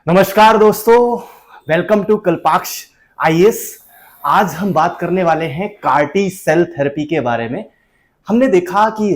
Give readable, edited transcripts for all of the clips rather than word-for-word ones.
नमस्कार दोस्तों, welcome to कल्पाक्ष IAS. आज हम बात करने वाले हैं कार्टी सेल थेरेपी के बारे में। हमने देखा कि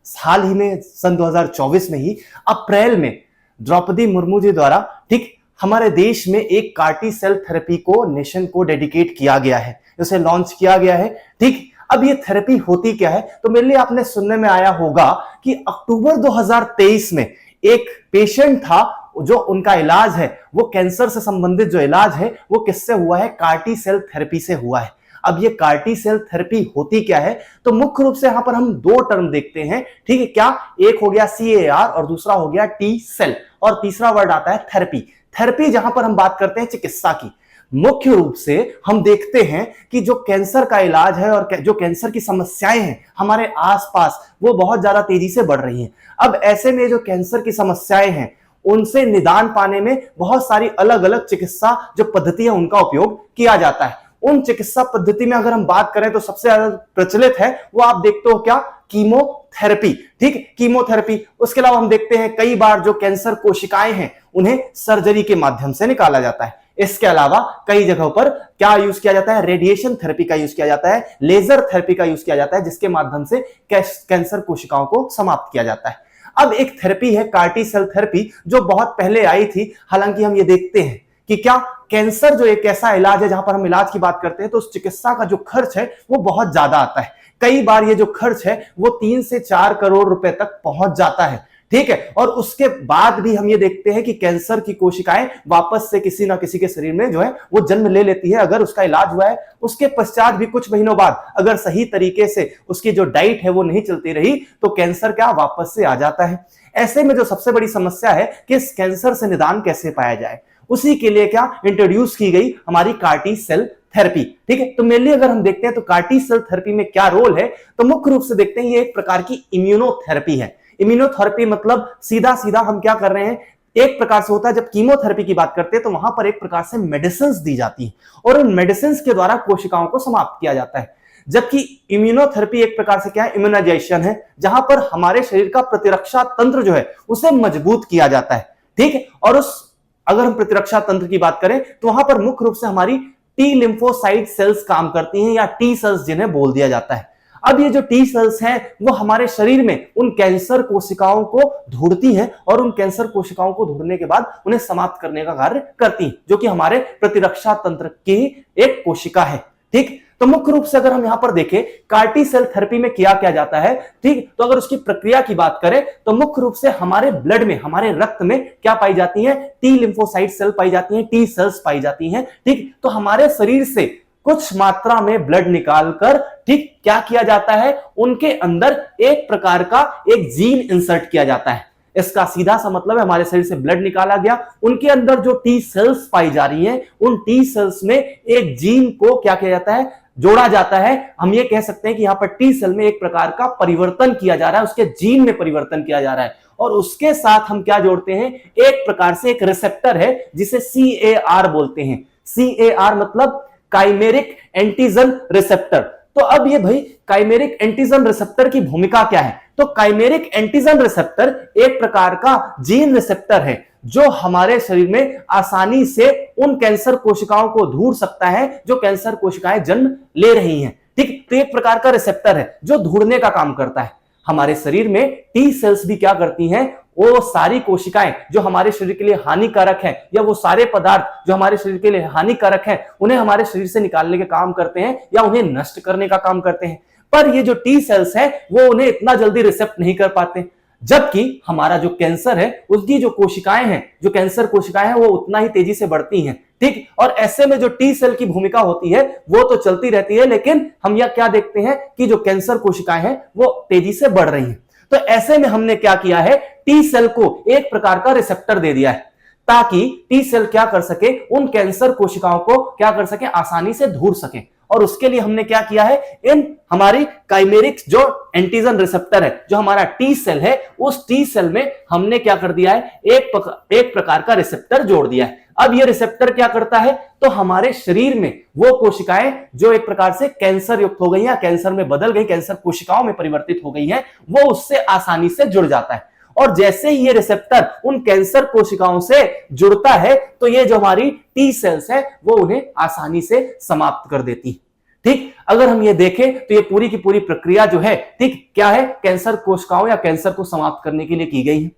हाल ही में सन 2024 में ही अप्रैल में द्रौपदी मुर्मू जी द्वारा ठीक हमारे देश में एक कार्टी सेल थेरेपी को नेशन को डेडिकेट किया गया है, उसे लॉन्च किया गया है। ठीक, अब ये थेरेपी होती क्या है? तो मेरे लिए आपने सुनने में आया होगा कि अक्टूबर 2023 में एक पेशेंट था, जो उनका इलाज है वो कैंसर से संबंधित जो इलाज है वो किससे हुआ है? कार्टी सेल थेरेपी से हुआ है। अब ये कार्टी सेल थेरेपी होती क्या है? तो मुख्य रूप से यहां पर हम दो टर्म देखते हैं, ठीक है क्या? एक हो गया CAR और दूसरा हो गया टी सेल, और तीसरा वर्ड आता है थेरेपी। थेरेपी जहां पर हम बात करते हैं चिकित्सा की, मुख्य रूप से हम देखते हैं कि जो कैंसर का इलाज है और जो कैंसर की समस्याएं हैं हमारे आसपास, वो बहुत ज्यादा तेजी से बढ़ रही हैं। अब ऐसे में जो कैंसर की समस्याएं हैं उनसे निदान पाने में बहुत सारी अलग अलग चिकित्सा जो पद्धति है उनका उपयोग किया जाता है। उन चिकित्सा पद्धति में अगर हम बात करें तो सबसे ज्यादा प्रचलित है वो आप देखते हो क्या? कीमोथेरेपी। ठीक, कीमोथेरेपी। उसके अलावा हम देखते हैं कई बार जो कैंसर कोशिकाएं हैं उन्हें सर्जरी के माध्यम से निकाला जाता है। इसके अलावा कई जगहों पर क्या यूज किया जाता है? रेडिएशन थेरेपी का यूज किया जाता है, लेजर थेरेपी का यूज किया जाता है, जिसके माध्यम से कैंसर कोशिकाओं को समाप्त किया जाता है। अब एक थेरेपी है कार्टी सेल थेरेपी जो बहुत पहले आई थी। हालांकि हम ये देखते हैं कि क्या कैंसर जो एक ऐसा इलाज है, जहां पर हम इलाज की बात करते हैं तो उस चिकित्सा का जो खर्च है वो बहुत ज्यादा आता है। कई बार ये जो खर्च है वो 3 से 4 करोड़ रुपए तक पहुंच जाता है। ठीक है, और उसके बाद भी हम ये देखते हैं कि कैंसर की कोशिकाएं वापस से किसी ना किसी के शरीर में जो है वो जन्म ले लेती है, अगर उसका इलाज हुआ है। उसके पश्चात भी कुछ महीनों बाद अगर सही तरीके से उसकी जो डाइट है वो नहीं चलती रही तो कैंसर क्या वापस से आ जाता है। ऐसे में जो सबसे बड़ी समस्या है कि इस कैंसर से निदान कैसे पाया जाए, उसी के लिए क्या इंट्रोड्यूस की गई हमारी कार्टी सेल थेरेपी। ठीक है, तो मेनली अगर हम देखते हैं तो कार्टी सेल थेरेपी में क्या रोल है, तो मुख्य रूप से देखते हैं ये एक प्रकार की इम्यूनोथेरेपी है। इम्यूनोथेरेपी मतलब सीधा सीधा हम क्या कर रहे हैं, एक प्रकार से होता है जब कीमोथेरेपी की बात करते हैं तो वहां पर एक प्रकार से मेडिसिन दी जाती है और उन मेडिसिन के द्वारा कोशिकाओं को समाप्त किया जाता है। जबकि इम्यूनोथेरेपी एक प्रकार से क्या है? इम्यूनाइजेशन है, जहां पर हमारे शरीर का प्रतिरक्षा तंत्र जो है उसे मजबूत किया जाता है। ठीक है, और उस अगर हम प्रतिरक्षा तंत्र की बात करें तो वहां पर मुख्य रूप से हमारी टी लिम्फोसाइट सेल्स काम करती हैं, या टी सेल्स जिन्हें बोल दिया जाता है। अब ये जो टी सेल्स हैं वो हमारे शरीर में उन कैंसर कोशिकाओं को ढूंढती हैं और उन कैंसर कोशिकाओं को ढूंढने के बाद उन्हें समाप्त करने का कार्य करती हैं, जो कि हमारे प्रतिरक्षा तंत्र की एक कोशिका है। ठीक, तो मुख्य रूप से अगर हम यहां पर देखें कार्टी सेल थेरेपी में किया क्या जाता है, ठीक, तो अगर उसकी प्रक्रिया की बात करें तो मुख्य रूप से हमारे ब्लड में, हमारे रक्त में क्या पाई जाती है? टी लिम्फोसाइट सेल पाई जाती है, टी सेल्स पाई जाती हैं। ठीक, तो हमारे शरीर से कुछ मात्रा में ब्लड निकालकर ठीक क्या किया जाता है? उनके अंदर एक प्रकार का एक जीन इंसर्ट किया जाता है। इसका सीधा सा मतलब है हमारे शरीर से ब्लड निकाला गया, उनके अंदर जो टी सेल्स पाई जा रही हैं उन टी सेल्स में एक जीन को क्या किया जाता है? जोड़ा जाता है। हम ये कह सकते हैं कि यहां पर टी सेल में एक प्रकार का परिवर्तन किया जा रहा है, उसके जीन में परिवर्तन किया जा रहा है, और उसके साथ हम क्या जोड़ते हैं? एक प्रकार से एक रिसेप्टर है जिसे CAR बोलते हैं। CAR मतलब काइमेरिक एंटीजन रिसेप्टर। तो अब ये भाई काइमेरिक एंटीजन रिसेप्टर की भूमिका क्या है? तो काइमेरिक एंटीजन रिसेप्टर एक प्रकार का जीन रिसेप्टर है जो हमारे शरीर में आसानी से उन कैंसर कोशिकाओं को ढूंढ सकता है जो कैंसर कोशिकाएं जन्म ले रही हैं। ठीक, तो एक प्रकार का रिसेप्टर है जो ढूंढने का काम करता है। हमारे शरीर में टी सेल्स भी क्या करती हैं? वो सारी कोशिकाएं जो हमारे शरीर के लिए हानिकारक हैं, या वो सारे पदार्थ जो हमारे शरीर के लिए हानिकारक हैं, उन्हें हमारे शरीर से निकालने के काम करते हैं या उन्हें नष्ट करने का काम करते हैं। पर ये जो टी सेल्स हैं वो उन्हें इतना जल्दी रिसेप्ट नहीं कर पाते, जबकि हमारा जो कैंसर है उसकी जो कोशिकाएं हैं, जो कैंसर कोशिकाएं हैं, वो उतना ही तेजी से बढ़ती हैं। ठीक, और ऐसे में जो टी सेल की भूमिका होती है वो तो चलती रहती है, लेकिन हम यह क्या देखते हैं कि जो कैंसर कोशिकाएं हैं वो तेजी से बढ़ रही हैं। तो ऐसे में हमने क्या किया है? टी सेल को एक प्रकार का रिसेप्टर दे दिया है ताकि टी सेल क्या कर सके? उन कैंसर कोशिकाओं को क्या कर सके? आसानी से ढूंढ सके। और उसके लिए हमने क्या किया है? इन हमारी काइमेरिक जो एंटीजन रिसेप्टर है, जो हमारा टी सेल है, उस टी सेल में हमने क्या कर दिया है? एक प्रकार का रिसेप्टर जोड़ दिया है। अब ये रिसेप्टर क्या करता है? तो हमारे शरीर में वो कोशिकाएं जो एक प्रकार से कैंसर युक्त हो गई या कैंसर में बदल गई, कैंसर कोशिकाओं में परिवर्तित हो गई हैं, वो उससे आसानी से जुड़ जाता है। और जैसे ही ये रिसेप्टर उन कैंसर कोशिकाओं से जुड़ता है तो ये जो हमारी टी सेल्स है वो उन्हें आसानी से समाप्त कर देती है। ठीक, अगर हम ये देखें तो ये पूरी की पूरी प्रक्रिया जो है, ठीक, क्या है, कैंसर कोशिकाओं या कैंसर को समाप्त करने के लिए की गई है।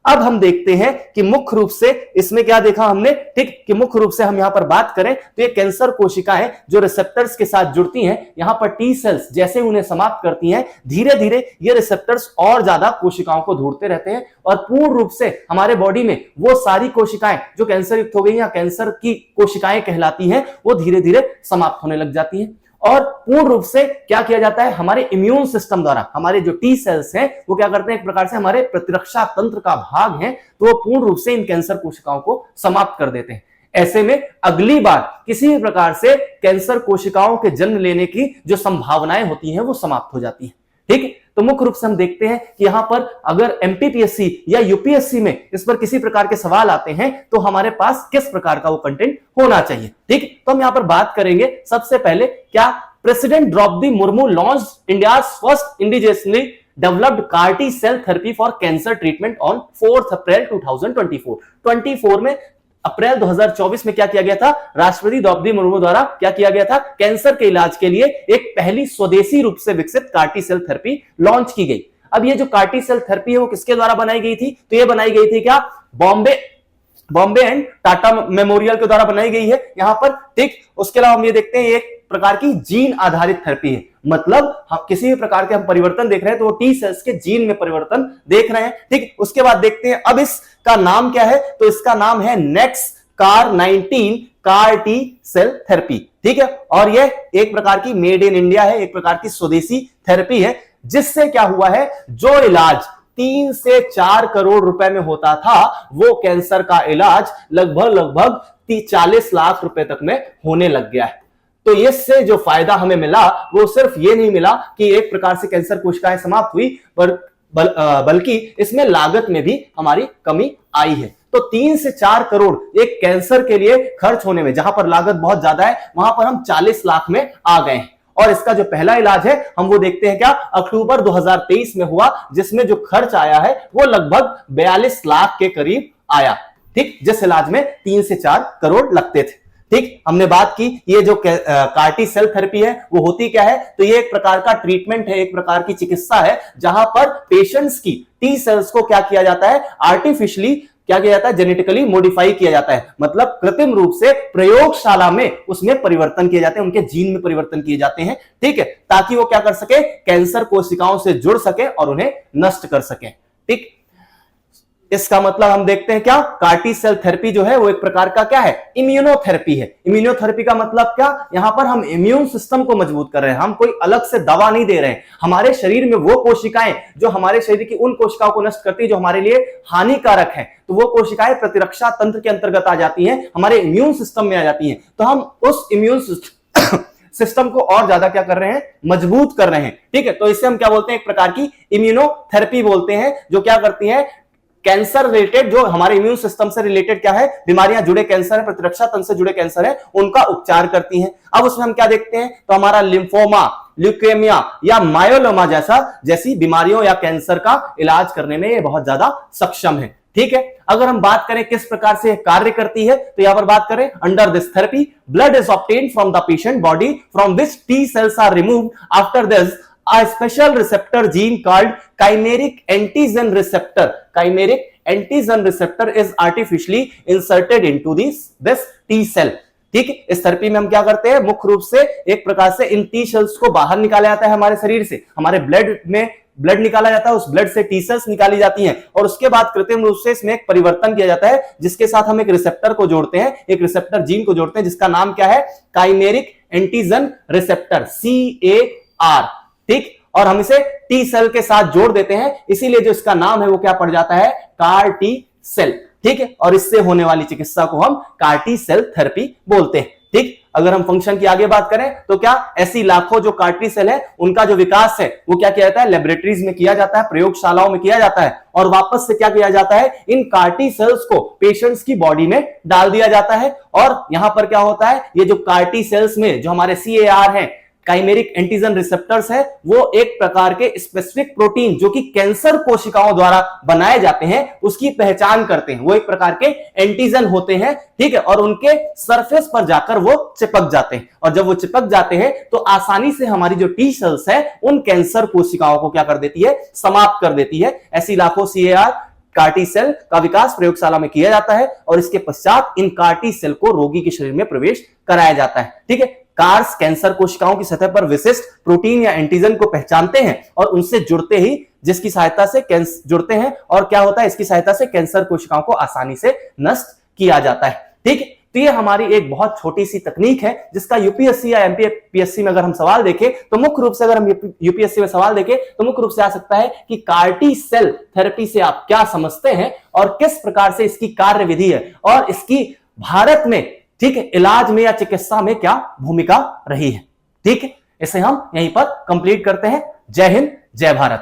अब हम देखते हैं कि मुख्य रूप से इसमें क्या देखा हमने, ठीक, कि मुख्य रूप से हम यहां पर बात करें तो ये कैंसर कोशिकाएं जो रिसेप्टर्स के साथ जुड़ती हैं, यहां पर टी सेल्स जैसे उन्हें समाप्त करती हैं, धीरे धीरे ये रिसेप्टर्स और ज्यादा कोशिकाओं को ढूंढते रहते हैं और पूर्ण रूप से हमारे बॉडी में वो सारी कोशिकाएं जो कैंसर युक्त हो गई या कैंसर की कोशिकाएं कहलाती हैं वो धीरे धीरे समाप्त होने लग जाती हैं। और पूर्ण रूप से क्या किया जाता है, हमारे इम्यून सिस्टम द्वारा हमारे जो टी सेल्स हैं वो क्या करते हैं, एक प्रकार से हमारे प्रतिरक्षा तंत्र का भाग हैं, तो वो पूर्ण रूप से इन कैंसर कोशिकाओं को समाप्त कर देते हैं। ऐसे में अगली बार किसी भी प्रकार से कैंसर कोशिकाओं के जन्म लेने की जो संभावनाएं होती हैं वो समाप्त हो जाती हैं। ठीक, तो मुख्य रूप से हम देखते हैं कि यहां पर अगर एमपीपीएससी या यूपीएससी में इस पर किसी प्रकार के सवाल आते हैं तो हमारे पास किस प्रकार का वो कंटेंट होना चाहिए। ठीक, तो हम यहां पर बात करेंगे सबसे पहले, क्या president Draupadi Murmu launched India's first indigenously developed CAR T cell therapy for cancer treatment on 4th April 2024। 24 में अप्रैल 2024 में क्या किया गया था, राष्ट्रपति द्रौपदी मुर्मू द्वारा क्या किया गया था, कैंसर के इलाज के लिए एक पहली स्वदेशी रूप से विकसित CAR T cell therapy launch की गई। अब ये जो CAR T cell थेरेपी है वो किसके द्वारा बनाई गई थी, तो ये बनाई गई थी क्या, बॉम्बे एंड टाटा मेमोरियल के द्वारा बनाई गई है यहां पर। ठीक, उसके अलावा हम ये देखते हैं एक प्रकार की जीन आधारित थेरेपी है, मतलब हम किसी भी प्रकार के हम परिवर्तन देख रहे हैं तो वो टी सेल्स के जीन में परिवर्तन देख रहे हैं। ठीक, उसके बाद देखते हैं अब इसका नाम क्या है, तो इसका नाम है next CAR-19 CAR T cell therapy. ठीक है, और यह एक प्रकार की मेड इन इंडिया है, एक प्रकार की स्वदेशी थेरेपी है, जिससे क्या हुआ है, जो इलाज 3 से 4 करोड़ रुपए में होता था वो कैंसर का इलाज लगभग 40 लाख रुपए तक में होने लग गया है। तो इससे जो फायदा हमें मिला वो सिर्फ ये नहीं मिला कि एक प्रकार से कैंसर कोशिकाएं समाप्त हुई, बल्कि इसमें लागत में भी हमारी कमी आई है। तो 3 से 4 करोड़ एक कैंसर के लिए खर्च होने में, जहां पर लागत बहुत ज्यादा है, वहां पर हम 40 लाख में आ गए हैं। और इसका जो पहला इलाज है हम वो देखते हैं क्या, अक्टूबर 2023 में हुआ, जिसमें जो खर्च आया है वो लगभग 42 लाख के करीब आया। ठीक, जिस इलाज में 3 से 4 करोड़ लगते थे। ठीक, हमने बात की ये जो CAR T cell थेरेपी है वो होती क्या है, तो ये एक प्रकार का ट्रीटमेंट है, एक प्रकार की चिकित्सा है, जहां पर पेशेंट्स की टी सेल्स को क्या किया जाता है, आर्टिफिशियली क्या किया जाता है, जेनेटिकली मॉडिफाई किया जाता है, मतलब कृत्रिम रूप से प्रयोगशाला में उसमें परिवर्तन किए जाते हैं, उनके जीन में परिवर्तन किए जाते हैं। ठीक है, ताकि वो क्या कर सके, कैंसर कोशिकाओं से जुड़ सके और उन्हें नष्ट कर सके। ठीक, इसका मतलब हम देखते हैं क्या, CAR T cell थेरेपी जो है वो एक प्रकार का क्या है, इम्यूनोथेरेपी है। इम्यूनोथेरेपी का मतलब क्या, यहां पर हम इम्यून सिस्टम को मजबूत कर रहे हैं, हम कोई अलग से दवा नहीं दे रहे हैं। हमारे शरीर में वो कोशिकाएं जो हमारे शरीर की उन कोशिकाओं को नष्ट करती है जो हमारे लिए हानिकारक है, तो वो कोशिकाएं प्रतिरक्षा तंत्र के अंतर्गत आ जाती हैं, हमारे इम्यून सिस्टम में आ जाती हैं। तो हम उस इम्यून सिस्टम को और ज्यादा क्या कर रहे हैं, मजबूत कर रहे हैं। ठीक है, तो इसे हम क्या बोलते हैं, एक प्रकार की इम्यूनोथेरेपी बोलते हैं, जो क्या करती है, कैंसर रिलेटेड, जो हमारे इम्यून सिस्टम से रिलेटेड क्या है, बीमारियां जुड़े कैंसर है, प्रतिरक्षा तंत्र से जुड़े कैंसर है, उनका उपचार करती हैं। अब उसमें हम क्या देखते हैं, तो हमारा लिम्फोमा, ल्यूकेमिया या मायोलोमा जैसी बीमारियों या कैंसर का इलाज करने में ये बहुत ज्यादा सक्षम है। ठीक है, अगर हम बात करें किस प्रकार से कार्य करती है, तो यहां पर बात करें, under this therapy blood is obtained from the patient body from which T cells are removed. After this a special receptor gene called chimeric antigen receptor. Chimeric antigen receptor is artificially inserted into this T cell. ठीक है, इस therapy में हम क्या करते हैं, मुख्य रूप से एक प्रकार से इन टी सेल्स को बाहर निकाला जाता है हमारे शरीर से, हमारे ब्लड में ब्लड निकाला जाता है, उस ब्लड से टी सेल्स निकाली जाती हैं और उसके बाद कृत्रिम रूप से इसमें एक परिवर्तन किया जाता है, जिसके साथ हम एक रिसेप्टर को जोड़ते हैं, एक रिसेप्टर जीन को जोड़ते हैं, जिसका नाम क्या है, काइमेरिक एंटीजन रिसेप्टर, CAR। ठीक, और हम इसे टी सेल के साथ जोड़ देते हैं, इसीलिए जो इसका नाम है वो क्या पड़ जाता है, CAR T cell। ठीक है, और इससे होने वाली चिकित्सा को हम CAR T cell थेरेपी बोलते हैं। ठीक, अगर हम फंक्शन की आगे बात करें तो क्या, ऐसी लाखों जो CAR T cell है उनका जो विकास है वो क्या किया जाता है, लेबोरेटरीज में किया जाता है, प्रयोगशालाओं में किया जाता है, और वापस से क्या किया जाता है, इन CAR T cells को पेशेंट्स की बॉडी में डाल दिया जाता है। और यहां पर क्या होता है, ये जो CAR T cells में जो हमारे CAR हैं, काइमेरिक एंटीजन रिसेप्टर्स है, वो एक प्रकार के स्पेसिफिक प्रोटीन जो कि कैंसर कोशिकाओं द्वारा बनाए जाते हैं उसकी पहचान करते हैं। वो एक प्रकार के एंटीजन होते हैं, ठीक है, और उनके सरफेस पर जाकर वो चिपक जाते हैं, और जब वो चिपक जाते हैं तो आसानी से हमारी जो टी सेल्स है उन कैंसर कोशिकाओं को क्या कर देती है, समाप्त कर देती है। ऐसी लाखों CAR कार्टी सेल का विकास प्रयोगशाला में किया जाता है और इसके पश्चात इन कार्टी सेल को रोगी के शरीर में प्रवेश कराया जाता है। ठीक है, कार्स कैंसर कोशिकाओं की सतह पर विशिष्ट प्रोटीन या एंटीजन को पहचानते हैं और उनसे जुड़ते ही जिसकी सहायता से जुड़ते हैं, और क्या होता है, इसकी सहायता से कैंसर कोशिकाओं को आसानी से नष्ट किया जाता है। ठीक है, तो ये हमारी एक बहुत छोटी सी तकनीक है जिसका यूपीएससी या एमपीएससी में अगर हम सवाल देखें तो मुख्य रूप से, अगर हम यूपीएससी में सवाल देखें तो मुख्य रूप से आ सकता है कि कार्टी सेल थेरेपी से आप क्या समझते हैं और किस प्रकार से इसकी कार्यविधि है और इसकी भारत में, ठीक है, इलाज में या चिकित्सा में क्या भूमिका रही है। ठीक है, इसे हम यहीं पर कंप्लीट करते हैं। जय हिंद, जय भारत।